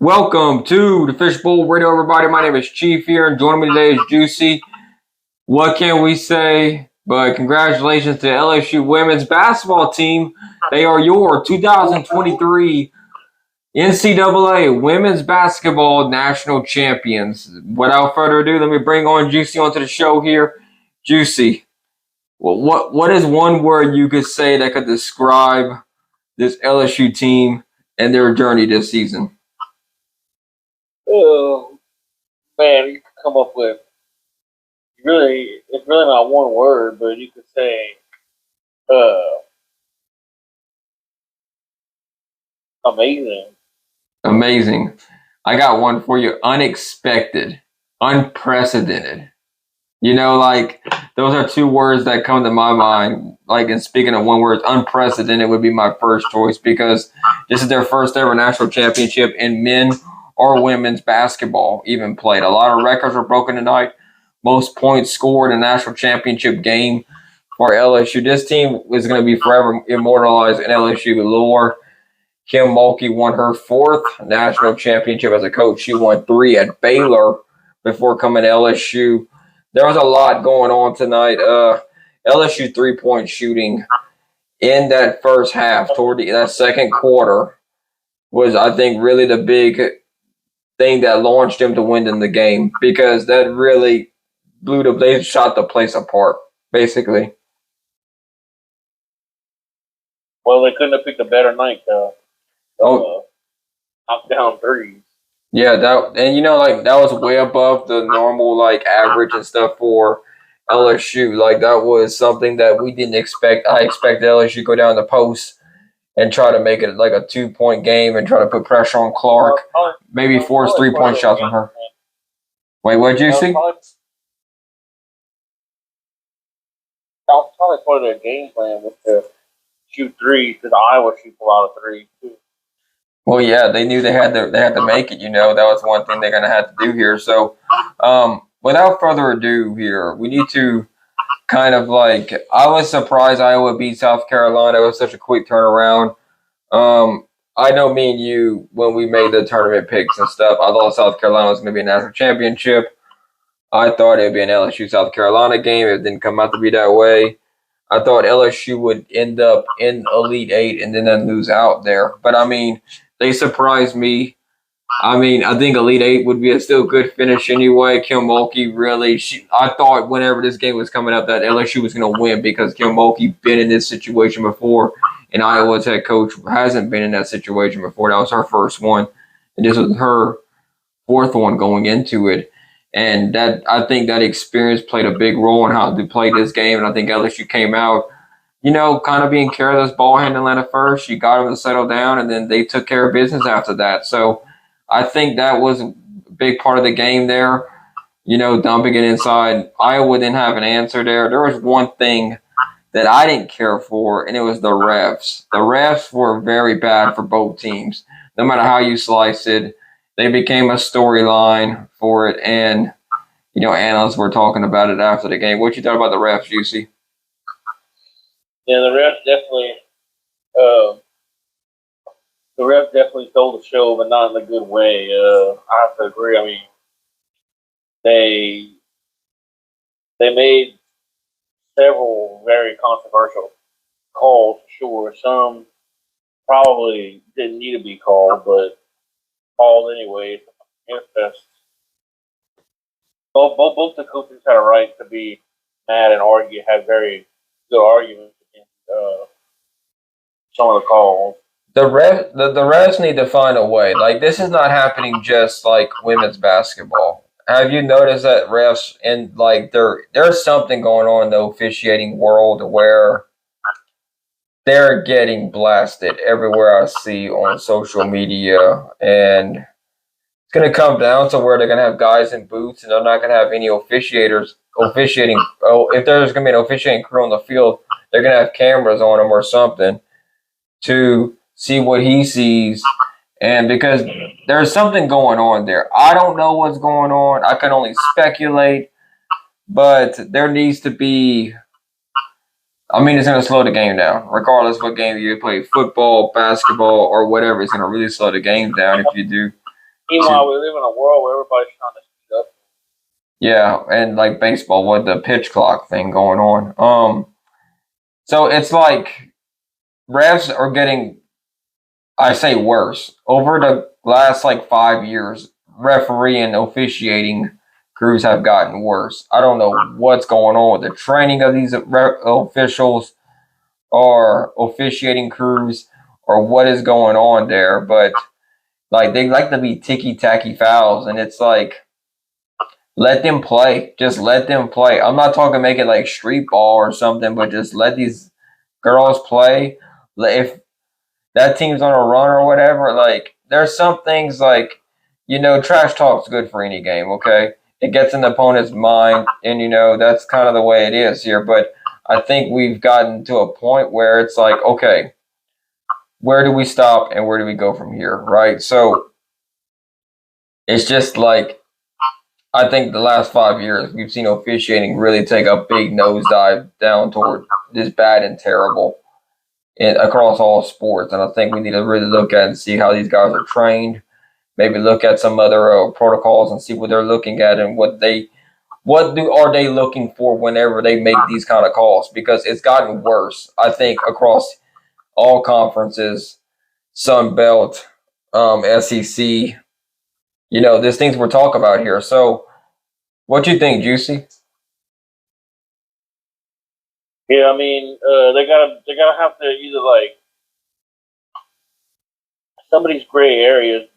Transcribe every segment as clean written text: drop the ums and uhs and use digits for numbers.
Welcome to the Fishbowl Radio, everybody. My name is Chief here, and joining me today is Juicy. What can we say? But congratulations to LSU women's basketball team. They are your 2023 NCAA women's basketball national champions. Without further ado, let me bring on Juicy onto the show here. Juicy, what is one word you could say that could describe this LSU team and their journey this season? Oh, man, you could come up with it's really not one word, but you could say amazing. Amazing. I got one for you. Unexpected. Unprecedented. Those are two words that come to my mind. And speaking of one word, unprecedented would be my first choice because this is their first ever national championship in men or women's basketball even played. A lot of records were broken tonight. Most points scored in a national championship game for LSU. This team is going to be forever immortalized in LSU lore. Kim Mulkey won her fourth national championship as a coach. She won 3 at Baylor before coming to LSU. There was a lot going on tonight. LSU three-point shooting in that first half toward that second quarter was, I think, really the big thing that launched them to win in the game because that really they shot the place apart, basically. Well, they couldn't have picked a better night knockdown threes. Yeah, that was way above the normal average and stuff for LSU. That was something that we didn't expect. I expected LSU to go down the post and try to make it a 2-point game and try to put pressure on Clark. Maybe force 3-point shots from her. Wait, what did you see? That was probably part of their game plan was to shoot threes because Iowa shoots a lot of threes too. Well, yeah, they knew they had to make it. That was one thing they're going to have to do here. So, without further ado, here we need to kind of I was surprised Iowa beat South Carolina. It was such a quick turnaround. I know me and you, when we made the tournament picks and stuff, I thought South Carolina was going to be a national championship. I thought it would be an LSU South Carolina game. It didn't come out to be that way. I thought LSU would end up in Elite Eight and then lose out there. But they surprised me. I think Elite Eight would be a still good finish anyway. Kim Mulkey really, I thought whenever this game was coming up that LSU was going to win because Kim Mulkey been in this situation before, and Iowa's head coach hasn't been in that situation before. That was her first one, and this was her fourth one going into it. And I think that experience played a big role in how they played this game, and I think LSU came out kind of being careless ball handling at first. You got them to settle down, and then they took care of business after that. So I think that was a big part of the game there, dumping it inside. Iowa didn't have an answer there. There was one thing that I didn't care for, and it was the refs. The refs were very bad for both teams. No matter how you slice it, they became a storyline for it, and, analysts were talking about it after the game. What you thought about the refs, Juicy? Yeah, the refs definitely stole the show, but not in a good way. I have to agree. They made several very controversial calls, for sure. Some probably didn't need to be called, but called anyway. Both the coaches had a right to be mad and argue, have very good arguments against some of the calls. The refs need to find a way. This is not happening just women's basketball. Have you noticed that refs and there's something going on in the officiating world where they're getting blasted everywhere I see on social media, and it's going to come down to where they're going to have guys in boots and they're not going to have any officiators officiating. Oh, if there's going to be an officiating crew on the field, they're going to have cameras on them or something to see what he sees. And because there's something going on there. I don't know what's going on. I can only speculate. But there needs to be, it's going to slow the game down. Regardless what game you play, football, basketball, or whatever, it's going to really slow the game down if you do. Meanwhile, we live in a world where everybody's trying to speed up. Yeah, and like baseball with the pitch clock thing going on. So it's like refs are getting, I say, worse over the last like 5 years. Referee and officiating crews have gotten worse. I don't know what's going on with the training of these officials or officiating crews or what is going on there, but like they like to be ticky tacky fouls, and it's like let them play. Just let them play. I'm not talking make it like street ball or something, but just let these girls play. If that team's on a run or whatever, like there's some things like, trash talk's good for any game, okay? It gets in the opponent's mind, and that's kind of the way it is here. But I think we've gotten to a point where it's like, okay, where do we stop and where do we go from here, right? So it's just like I think the last 5 years we've seen officiating really take a big nosedive down toward this bad and terrible across all sports, and I think we need to really look at and see how these guys are trained. Maybe look at some other protocols and see what they're looking at and what are they looking for whenever they make these kind of calls, because it's gotten worse. I think across all conferences, Sun Belt, SEC. There's things we're talking about here. So, what you think, Juicy? Yeah, I mean, they gotta have to either like some of these gray areas,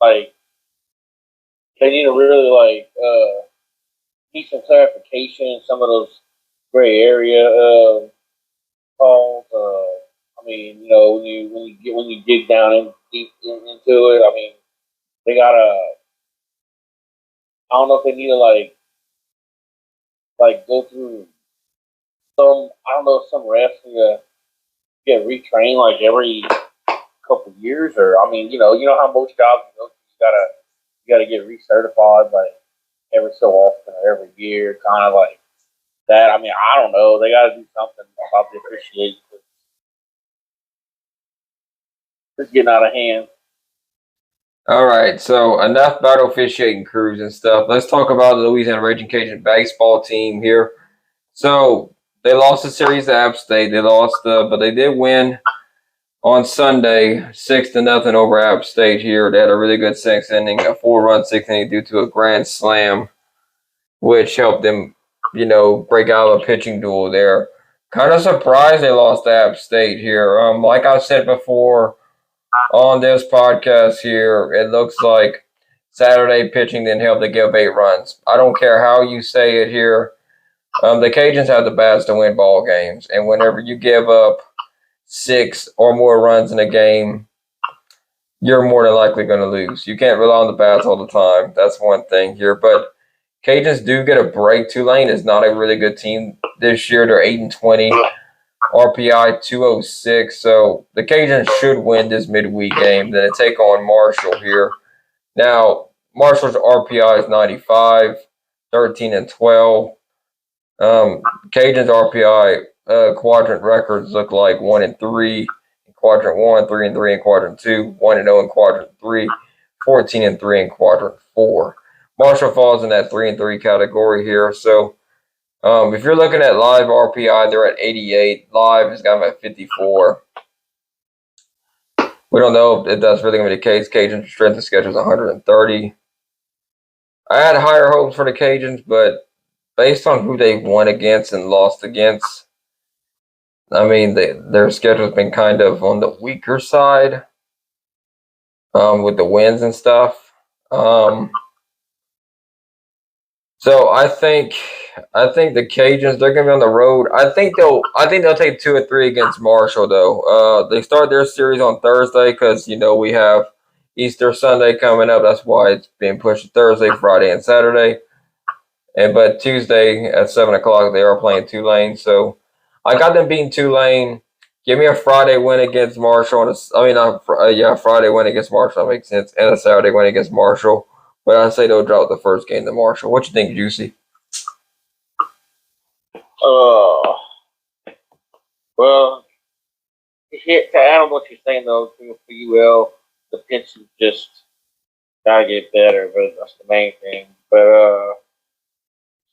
like they need to really like need some clarification in some of those gray area calls. I mean, when you dig down into it, I mean, they gotta. I don't know if they need to like go through some. I don't know if some refs need to get retrained like every couple of years, or I mean, you know how most jobs you gotta get recertified like every so often or every year, kind of like that. I mean, I don't know. They got to do something about the officiating. It's getting out of hand. All right, so enough about officiating crews and stuff. Let's talk about the Louisiana Ragin Cajuns baseball team here. So they lost the series to App State. They lost, but they did win on Sunday, 6-0 over App State here. They had a really good sixth inning, a 4-run sixth inning due to a grand slam, which helped them, break out of a pitching duel there. Kind of surprised they lost to App State here. Like I said before on this podcast here, it looks like Saturday pitching didn't help. They give 8 runs. I don't care how you say it here. The Cajuns have the bats to win ball games, and whenever you give up 6 or more runs in a game, you're more than likely going to lose. You can't rely on the bats all the time. That's one thing here. But Cajuns do get a break. Tulane is not a really good team this year. They're 8-20, RPI 206. So the Cajuns should win this midweek game. Then they take on Marshall here. Now, Marshall's RPI is 95, 13-12. Cajuns RPI quadrant records look like 1-3 in quadrant 1, 3-3 in quadrant 2, 1-0 in quadrant 3, 14-3 in quadrant 4. Marshall falls in that 3-3 category here. So if you're looking at live RPI, they're at 88. Live has got them at 54. We don't know if that's really going to be the case. Cajuns' strength of schedule is 130. I had higher hopes for the Cajuns, but based on who they won against and lost against, I mean, their schedule's been kind of on the weaker side with the wins and stuff. So I think the Cajuns, they're gonna be on the road. I think they'll take 2 or 3 against Marshall though. They start their series on Thursday because we have Easter Sunday coming up. That's why it's being pushed to Thursday, Friday, and Saturday. But Tuesday at 7:00 they are playing Tulane. So I got them beating Tulane. Give me a Friday win against Marshall. Friday win against Marshall. That makes sense. And a Saturday win against Marshall. But I say they'll drop the first game to Marshall. What you think, Juicy? Well, to add on what you're saying though, for UL, the pitch is just gotta get better, but that's the main thing. But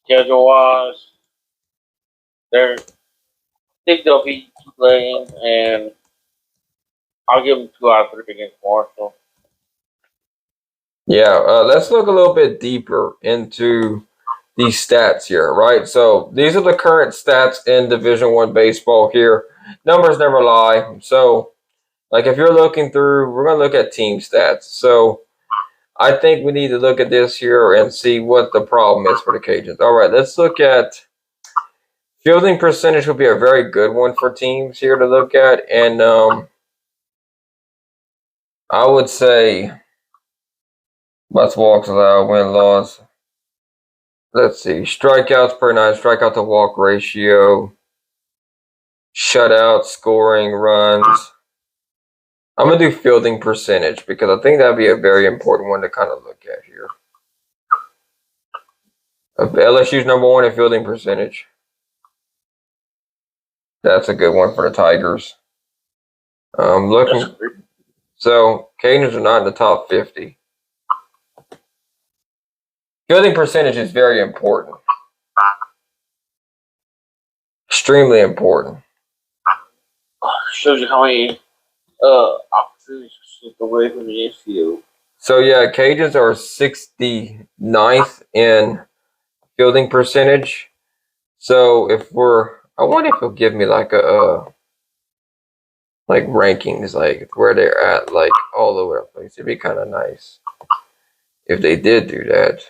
schedule wise, I think they'll be playing, and I'll give them 2 out of 3 against Marshall. Yeah, let's look a little bit deeper into these stats here, right? So these are the current stats in Division One baseball here. Numbers never lie. So, like if you're looking through, we're gonna look at team stats. So I think we need to look at this here and see what the problem is for the Cajuns. All right, let's look at fielding percentage. Would be a very good one for teams here to look at, and I would say let's walks allowed, win loss. Let's see, strikeouts per 9, strikeout to walk ratio, shutout, scoring, runs. I'm going to do fielding percentage because I think that'd be a very important one to kind of look at here. LSU's #1 in fielding percentage. That's a good one for the Tigers. Looking, so Cajuns are not in the top 50. Fielding percentage is very important. Extremely important. Shows you how many opportunities slipped away from the infield. So yeah, Cajuns are 69th in fielding percentage. So I wonder if he'll give me like like rankings, like where they're at, like all over the place. It'd be kind of nice if they did do that.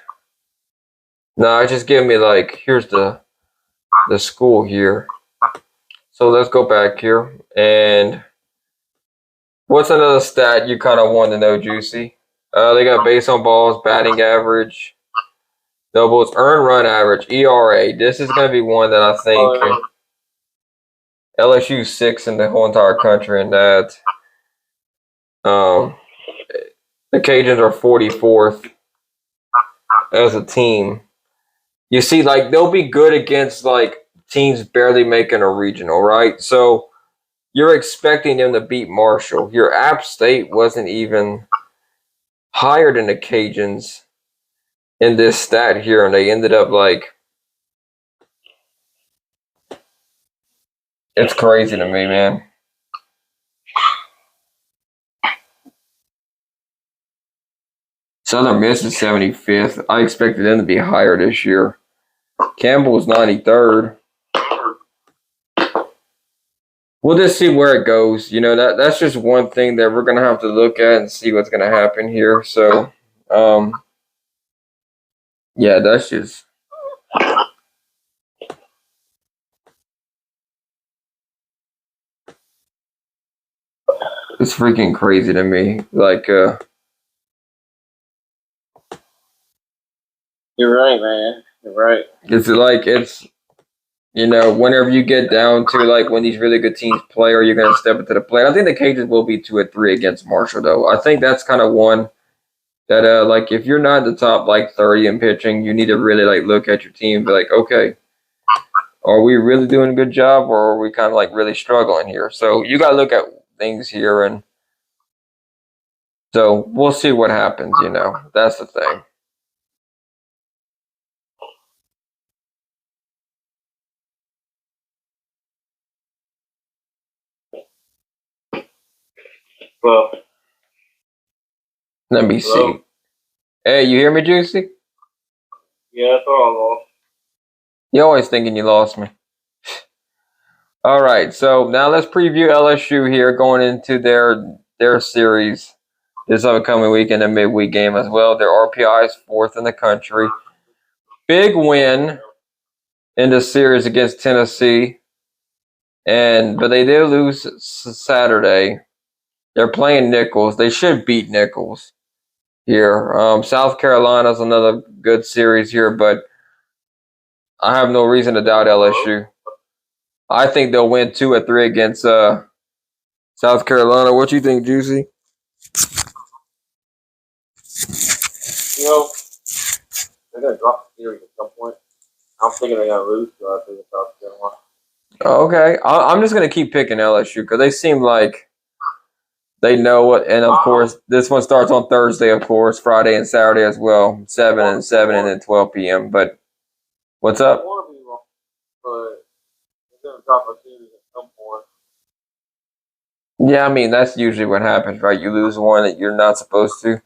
No, just give me like, here's the school here. So let's go back here. And what's another stat you kind of want to know, Juicy? They got base on balls, batting average, doubles, earned run average, ERA. This is going to be one that I think LSU 6th in the whole entire country in that. The Cajuns are 44th as a team. You see, like, they'll be good against, like, teams barely making a regional, right? So you're expecting them to beat Marshall. Your App State wasn't even higher than the Cajuns in this stat here, and they ended up, like, it's crazy to me, man. Southern Miss is 75th. I expected them to be higher this year. Campbell was 93rd. We'll just see where it goes. You know, that's just one thing that we're gonna have to look at and see what's gonna happen here. So, yeah, that's just. It's freaking crazy to me. Like, you're right, man. You're right. It's you know, whenever you get down to like when these really good teams play, are you going to step into the plate? I think the Cajuns will be 2-3 against Marshall, though. I think that's kind of one that like if you're not in the top like 30 in pitching, you need to really like look at your team and be like, okay, are we really doing a good job, or are we kind of like really struggling here? So you got to look at things here, and so we'll see what happens. You know, that's the thing. Well, Let me see. Hey, you hear me, Juicy? Yeah, that's all I lost. You're always thinking you lost me. All right, so now let's preview LSU here going into their series this upcoming weekend, a midweek game as well. Their RPI is 4th in the country. Big win in the series against Tennessee, but they did lose Saturday. They're playing Nichols. They should beat Nichols here. South Carolina's another good series here, but I have no reason to doubt LSU. I think they'll win 2-3 against South Carolina. What you think, Juicy? You know, they're gonna drop the series at some point. I'm thinking they're gonna lose to South Carolina. Okay, I'm just gonna keep picking LSU because they seem like They know it, and of course, this one starts on Thursday, of course, Friday and Saturday as well, 7 and 7 and then 12 p.m. But what's up? I want to be wrong, but it's going to drop a series at some point. Yeah, I mean, that's usually what happens, right? You lose one that you're not supposed to.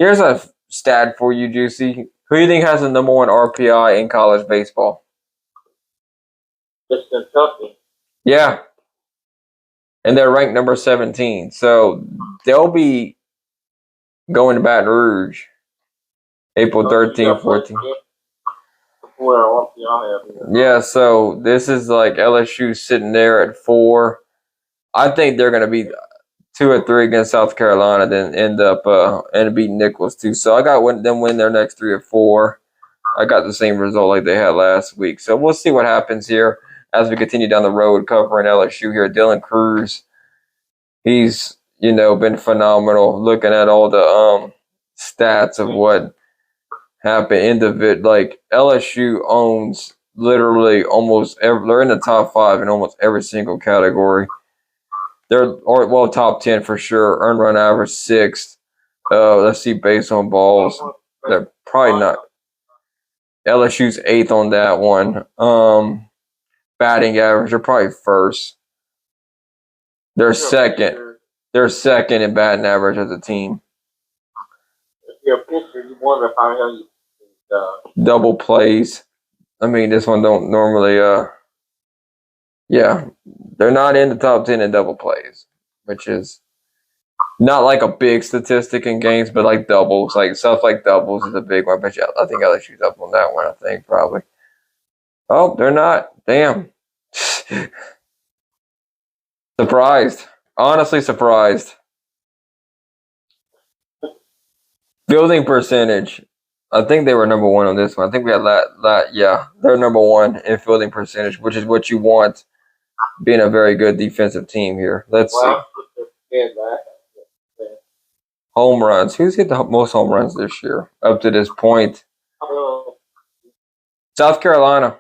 Here's a stat for you, Juicy. Who do you think has the number one RPI in college baseball? It's Kentucky. Yeah. And they're ranked number 17. So they'll be going to Baton Rouge April 13th, 14th. Yeah, so this is like LSU sitting there at 4. I think they're going to be 2 or 3 against South Carolina, then end up and beat Nichols too. So I got them win their next 3 or 4. I got the same result like they had last week. So we'll see what happens here as we continue down the road covering LSU here. Dylan Cruz, he's been phenomenal. Looking at all the stats of what happened in like LSU owns literally almost they're in the top 5 in almost every single category. They're top 10 for sure. Earned run average 6th. Let's see, base on balls. They're probably not. LSU's 8th on that one. Batting average, they're probably 1st. They're second. They're second in batting average as a team. If you're a pitcher, you wonder how you double plays. I mean, this one don't normally. Yeah, they're not in the top 10 in double plays, which is not like a big statistic in games, but like doubles, like stuff like doubles is a big one. But yeah, I think LSU's up on that one. I think probably. Oh, they're not. Damn. Surprised. Honestly surprised. Fielding percentage. I think they were number 1 on this one. I think we had yeah, they're number 1 in fielding percentage, which is what you want being a very good defensive team here. Let's see. Home runs. Who's hit the most home runs this year up to this point? South Carolina.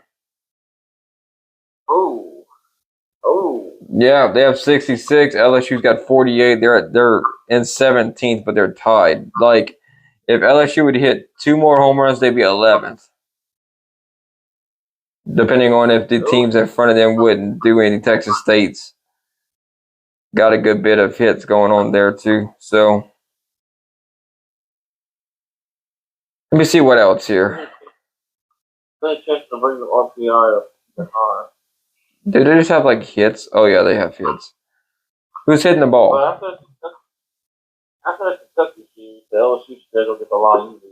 Yeah, they have 66. LSU's got 48. They're in 17th, but they're tied. Like, if LSU would hit 2 more home runs, they'd be 11th. Depending on if the teams in front of them wouldn't do any. Texas State's got a good bit of hits going on there too. So let me see what else here. Do they just have like hits? Oh yeah, they have hits. Who's hitting the ball? Well, after Kentucky series, the LSU schedule gets a lot easier.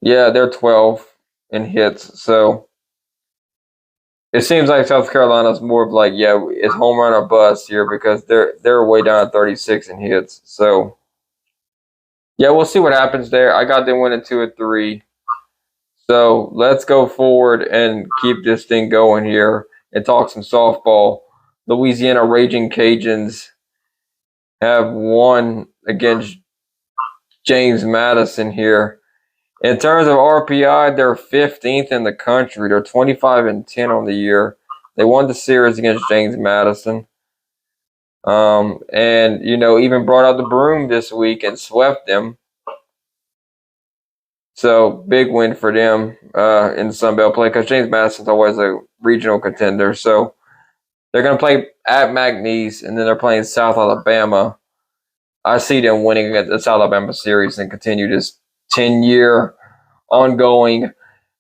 Yeah, they're 12 in hits. So it seems like South Carolina's more of like, yeah, it's home run or bust here because they're way down at 36 in hits. So yeah, we'll see what happens there. I got them winning 2 or 3. So let's go forward and keep this thing going here and talk some softball. Louisiana Ragin Cajuns have won against James Madison here. In terms of RPI, they're 15th in the country. They're 25 and 10 on the year. They won the series against James Madison. And, even brought out the broom this week and swept them. So, big win for them in Sun Belt play because James Madison's always a regional contender. So, they're going to play at McNeese, and then they're playing South Alabama. I see them winning the South Alabama series and continue this 10-year ongoing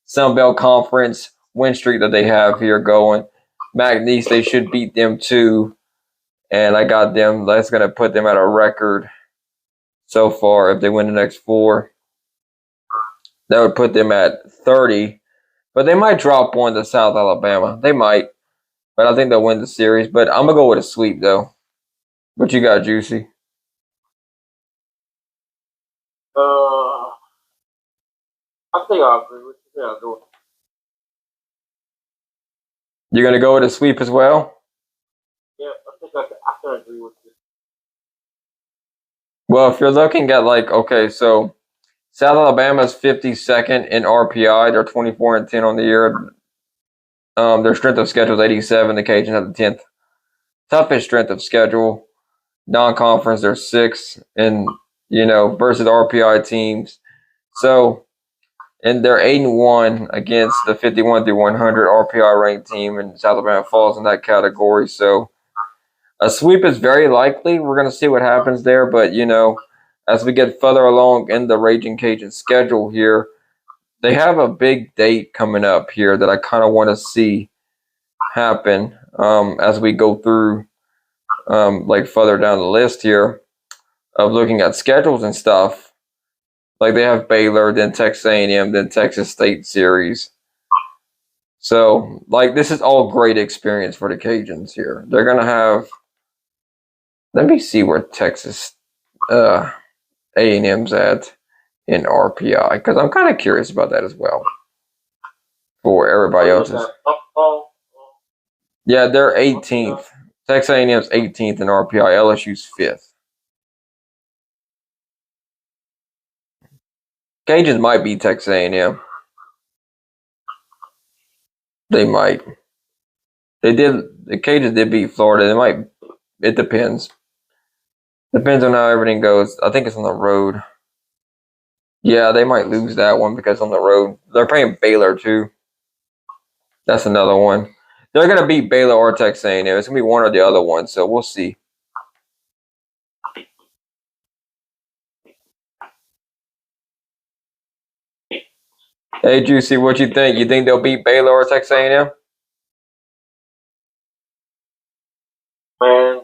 Sun Belt Conference win streak that they have here going. McNeese, they should beat them too. And I got them. That's going to put them at a record so far if they win the next 4. That would put them at 30. But they might drop one to South Alabama. They might. But I think they'll win the series. But I'm going to go with a sweep, though. What you got, Juicy? I think I'll agree with you. Yeah, go. You're going to go with a sweep as well? Yeah, I think I can agree with you. Well, if you're looking at so South Alabama's 52nd in RPI. They're 24 and 10 on the year. Their strength of schedule is 87. The Cajuns have the 10th toughest strength of schedule. Non-conference, they're 6th, and versus RPI teams. So, and they're 8-1 against the 51 through 100 RPI ranked team, and South Alabama falls in that category. So, a sweep is very likely. We're going to see what happens there, but as we get further along in the Ragin Cajun schedule here, they have a big date coming up here that I kind of want to see happen as we go through like further down the list here of looking at schedules and stuff. Like they have Baylor, then Texas A&M, then Texas State series. So like this is all great experience for the Cajuns here. They're gonna have. Let me see where Texas A&M's at in RPI because I'm kind of curious about that as well. For everybody else's. Yeah, they're 18th. Texas A&M's 18th in RPI. LSU's 5th. Cajuns might beat Texas A&M. They might. They did. The Cajuns did beat Florida. They might. It depends. Depends on how everything goes. I think it's on the road. Yeah, they might lose that one because on the road. They're playing Baylor too. That's another one. They're going to beat Baylor or Texas A&M. It's going to be one or the other one, so we'll see. Hey, Juicy, what you think? You think they'll beat Baylor or Texas A&M? Man,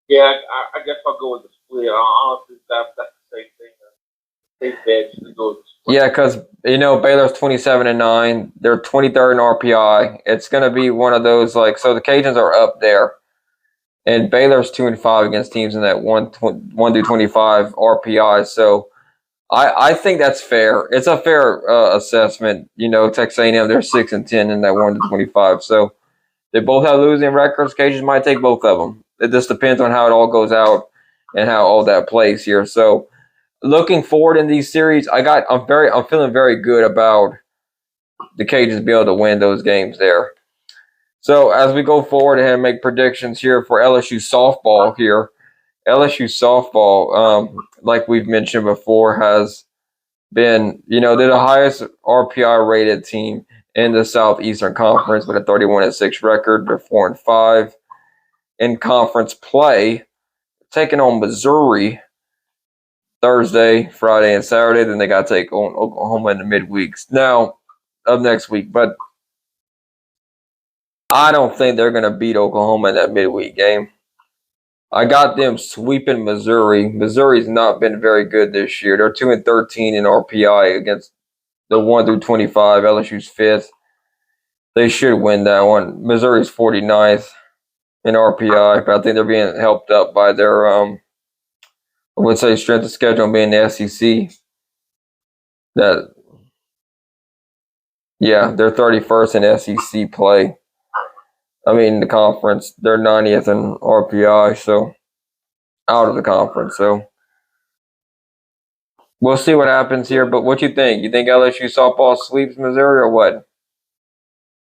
yeah, I guess I'll go with the split. Honestly, that's the same thing. They bet to go with the split. Yeah, because Baylor's 27-9. They're 23rd in RPI. It's going to be one of those so the Cajuns are up there, and Baylor's 2-5 against teams in that 1 through 25 RPI. So I think that's fair. It's a fair assessment. Texas A&M, they're 6-10 in that 1 to 25. So they both have losing records. Cajuns might take both of them. It just depends on how it all goes out and how all that plays here. So looking forward in these series, I'm feeling very good about the Cajuns being able to win those games there. So as we go forward and make predictions here for LSU softball here. LSU softball, like we've mentioned before, has been, they're the highest RPI rated team in the Southeastern Conference with a 31-6 record. They're 4-5 in conference play, taking on Missouri Thursday, Friday, and Saturday. Then they got to take on Oklahoma in the midweeks of next week. But I don't think they're going to beat Oklahoma in that midweek game. I got them sweeping Missouri. Missouri's not been very good this year. They're 2-13 in RPI against the 1 through 25. LSU's 5th. They should win that one. Missouri's 49th in RPI, but I think they're being helped up by their, I would say, strength of schedule being the SEC. They're 31st in SEC play. I mean, the conference, they're 90th in RPI, so out of the conference. So we'll see what happens here. But what you think? You think LSU softball sweeps Missouri or what?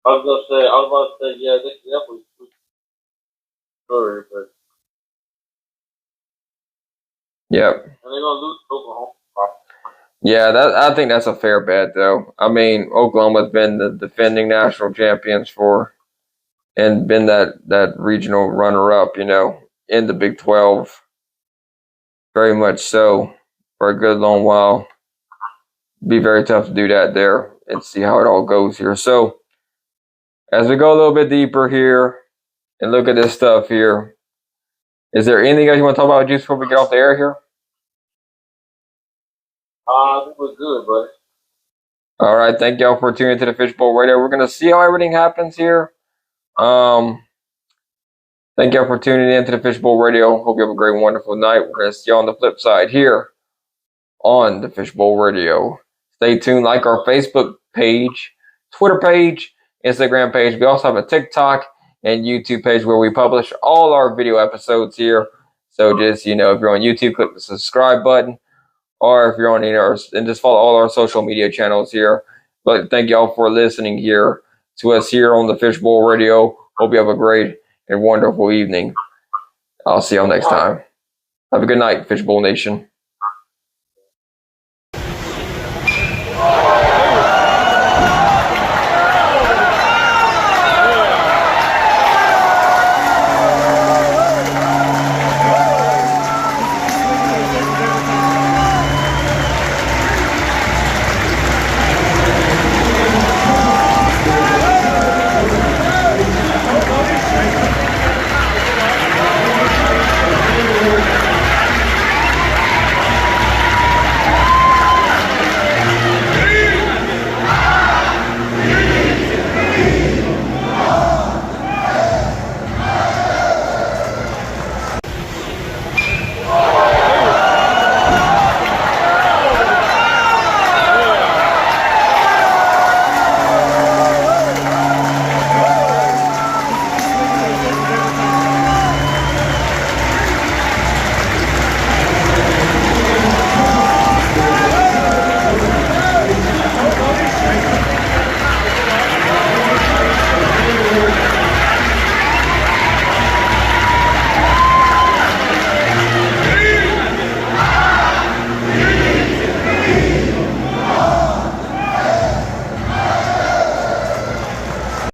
I was about to say, yeah, they definitely sweep Missouri, but yep. And they're gonna lose Oklahoma. Yeah, I think that's a fair bet, though. I mean, Oklahoma's been the defending national champions and been that regional runner-up, in the Big 12. Very much so for a good long while. Be very tough to do that there and see how it all goes here. So as we go a little bit deeper here and look at this stuff here, is there anything else you want to talk about, Juice, before we get off the air here? I think we're good, buddy. All right, thank y'all for tuning into the Fishbowl Radio. We're going to see how everything happens here. Thank y'all for tuning in to the Fishbowl Radio. Hope you have a great, wonderful night. We're going to see you on the flip side here on the Fishbowl Radio. Stay tuned. Like our Facebook page, Twitter page, Instagram page. We also have a TikTok and YouTube page where we publish all our video episodes here. So just, if you're on YouTube, click the subscribe button. Or if you're on and just follow all our social media channels here. But thank y'all for listening here to us here on the Fishbowl Radio. Hope you have a great and wonderful evening. I'll see y'all next time. Have a good night, Fishbowl Nation.